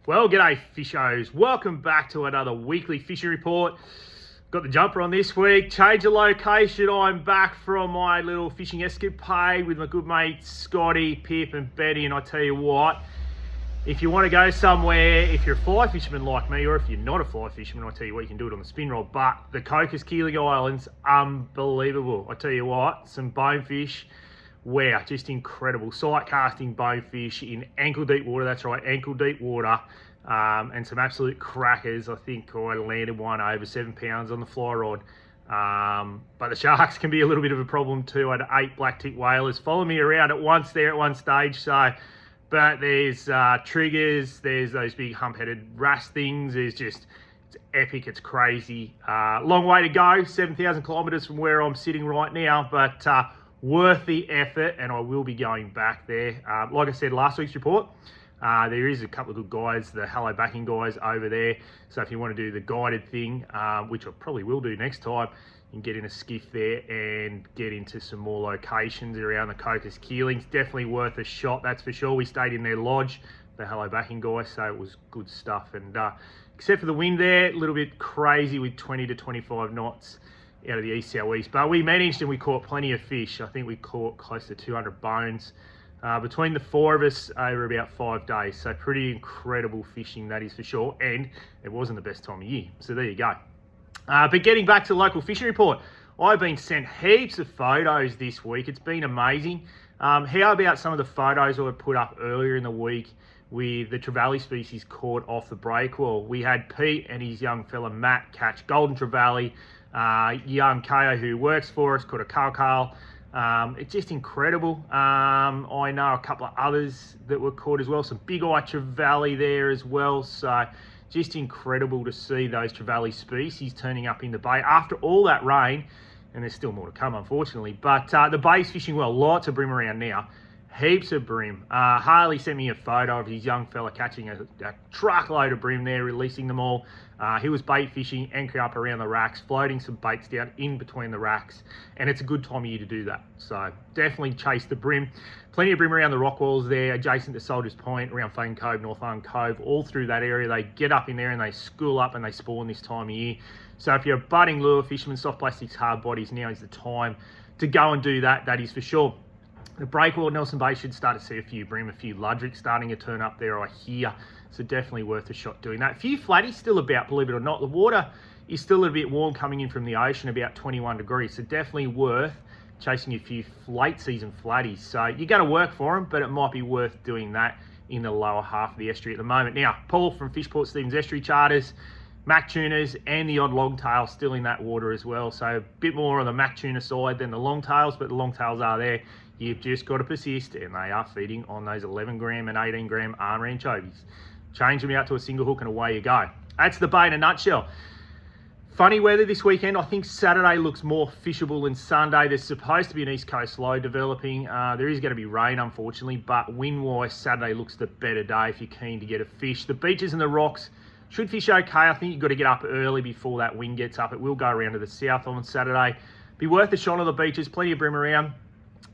Well, g'day fishos. Welcome back to another weekly fishing report. Got the jumper on this week. Change of location. I'm back from my little fishing escapade with my good mates Scotty, Pip and Betty. And I tell you what, if you want to go somewhere, if you're a fly fisherman like me, or if you're not a fly fisherman, I tell you what, you can do it on the spin rod. But the Cocos Keeling Islands, unbelievable. I tell you what, some bonefish. Wow, just incredible. Sight casting bonefish in ankle deep water. That's right, ankle deep water. And some absolute crackers. I think I landed one over 7 pounds on the fly rod. But the sharks can be a little bit of a problem too. I had 8 black tip whalers follow me around at once there at one stage. But there's triggers, there's those big hump-headed wrasse things. It's epic, it's crazy. Long way to go, 7,000 kilometres from where I'm sitting right now, but worth the effort, and I will be going back there. Like I said, last week's report, there is a couple of good guides, the Hello Backing guys over there. So if you want to do the guided thing, which I probably will do next time, you can get in a skiff there and get into some more locations around the Cocos Keelings. Definitely worth a shot, that's for sure. We stayed in their lodge, the Hello Backing guys, so it was good stuff. And except for the wind there, a little bit crazy with 20 to 25 knots out of the east-southeast, but we managed and we caught plenty of fish. I think we caught close to 200 bones between the 4 of us over about 5 days. So pretty incredible fishing, that is for sure. And it wasn't the best time of year, so there you go. But getting back to the local fishing report, I've been sent heaps of photos this week. It's been amazing. How about some of the photos I put up earlier in the week with the trevally species caught off the breakwall? We had Pete and his young fella Matt catch golden trevally. Young Ko, who works for us, caught a kalkal. It's just incredible. I know a couple of others that were caught as well. Some big eye trevally there as well. So just incredible to see those trevally species turning up in the bay after all that rain. And there's still more to come, unfortunately. But the bay's fishing well. Lots of bream around now. Heaps of bream. Harley sent me a photo of his young fella catching a truckload of bream there, releasing them all. He was bait fishing, anchoring up around the racks, floating some baits down in between the racks, and it's a good time of year to do that. So definitely chase the bream. Plenty of bream around the rock walls there, adjacent to Soldiers Point, around Fane Cove, North Arm Cove, all through that area. They get up in there and they school up and they spawn this time of year. So if you're a budding lure fisherman, soft plastics, hard bodies, now is the time to go and do that, that is for sure. The breakwall at Nelson Bay should start to see a few bream, a few ludricks starting to turn up there, I hear. So definitely worth a shot doing that. A few flatties still about, believe it or not. The water is still a little bit warm coming in from the ocean, about 21 degrees. So definitely worth chasing a few late season flatties. So you're going to work for them, but it might be worth doing that in the lower half of the estuary at the moment. Now, Paul from Fishport Stevens Estuary Charters, Mac tuners and the odd longtail still in that water as well. So a bit more on the Mac tuna side than the longtails, but the longtails are there. You've just got to persist, and they are feeding on those 11 gram and 18 gram arm anchovies. Change them out to a single hook and away you go. That's the bay in a nutshell. Funny weather this weekend. I think Saturday looks more fishable than Sunday. There's supposed to be an east coast low developing. There is going to be rain, unfortunately, but wind-wise, Saturday looks the better day if you're keen to get a fish. The beaches and the rocks should fish okay. I think you've got to get up early before that wind gets up. It will go around to the south on Saturday. Be worth a shot on the beaches. Plenty of bream around.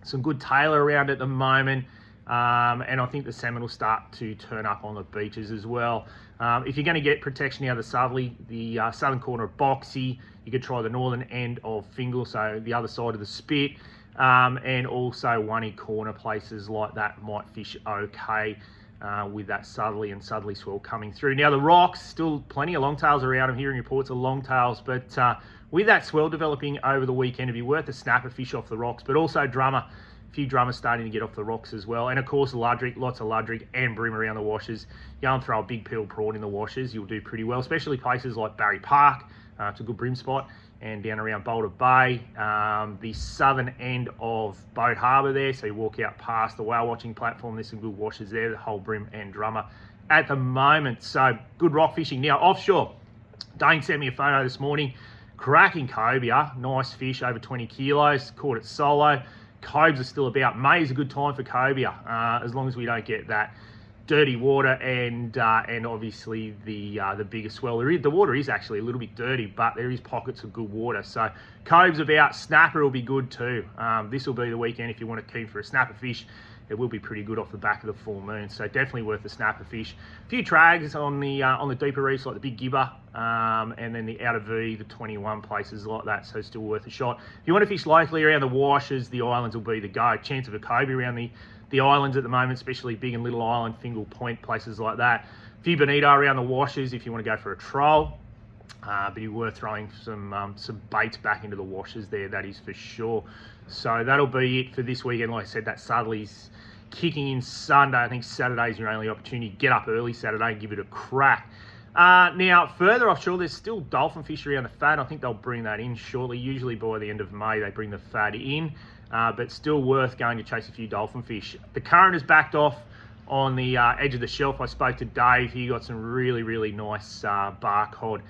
Some good tailor around at the moment. And I think the salmon will start to turn up on the beaches as well. If you're going to get protection out of the southerly, the southern corner of Boxy, you could try the northern end of Fingal, so the other side of the spit. And also Oney corner, places like that might fish okay with that southerly and southerly swell coming through. Now the rocks, still plenty of longtails around. I'm hearing reports of longtails, but with that swell developing over the weekend, it'd be worth a snapper fish off the rocks, but also drummer. A few drummers starting to get off the rocks as well. And of course, ludrick, lots of ludrick and bream around the washes. Go and throw a big peel prawn in the washes, you'll do pretty well, especially places like Barry Park. It's a good bream spot. And down around Boulder Bay, the southern end of Boat Harbour there. So you walk out past the whale watching platform, there's some good washes there, the whole bream and drummer at the moment. So good rock fishing. Now offshore, Dane sent me a photo this morning. Cracking cobia, nice fish, over 20 kilos, caught it solo. Cobes are still about. May is a good time for cobia, as long as we don't get that dirty water and obviously the bigger swell. The water is actually a little bit dirty, but there is pockets of good water. So coves about. Snapper will be good too. This will be the weekend if you want to keep for a snapper fish. it will be pretty good off the back of the full moon. So definitely worth a snapper fish. A few trags on the deeper reefs like the Big Gibber, and then the Outer V, the 21 places like that. So still worth a shot. If you want to fish locally around the washes, the islands will be the go. Chance of a cobia around the islands at the moment, especially Big and Little Island, Fingal Point, places like that. A few bonito around the washes if you want to go for a troll. But you're worth throwing some baits back into the washes there, that is for sure. So that'll be it for this weekend. Like I said, that Southerly's kicking in Sunday. I think Saturday's your only opportunity. Get up early Saturday and give it a crack. Now, further offshore, there's still dolphin fish around the FAD. I think they'll bring that in shortly. Usually by the end of May, they bring the FAD in. But still worth going to chase a few dolphin fish. The current has backed off on the edge of the shelf. I spoke to Dave. He got some really, really nice bar cod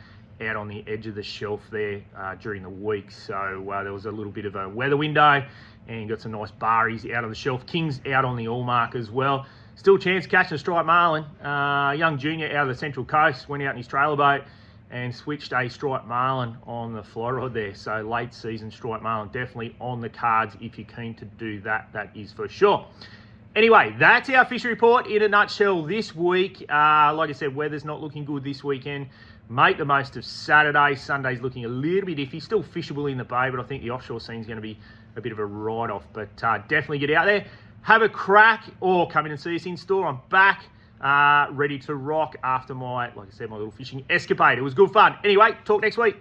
out on the edge of the shelf there during the week. So there was a little bit of a weather window and got some nice barries out on the shelf. King's out on the Allmark as well. Still a chance of catching a striped marlin. Young junior out of the Central Coast, went out in his trailer boat and switched a striped marlin on the fly rod there. So late season striped marlin definitely on the cards if you're keen to do that, that is for sure. Anyway, that's our fishery report in a nutshell this week. Like I said, weather's not looking good this weekend. Make the most of Saturday. Sunday's looking a little bit iffy. Still fishable in the bay, but I think the offshore scene's going to be a bit of a write-off. But definitely get out there, have a crack, or come in and see us in store. I'm back, ready to rock after my, like I said, my little fishing escapade. It was good fun. Anyway, talk next week.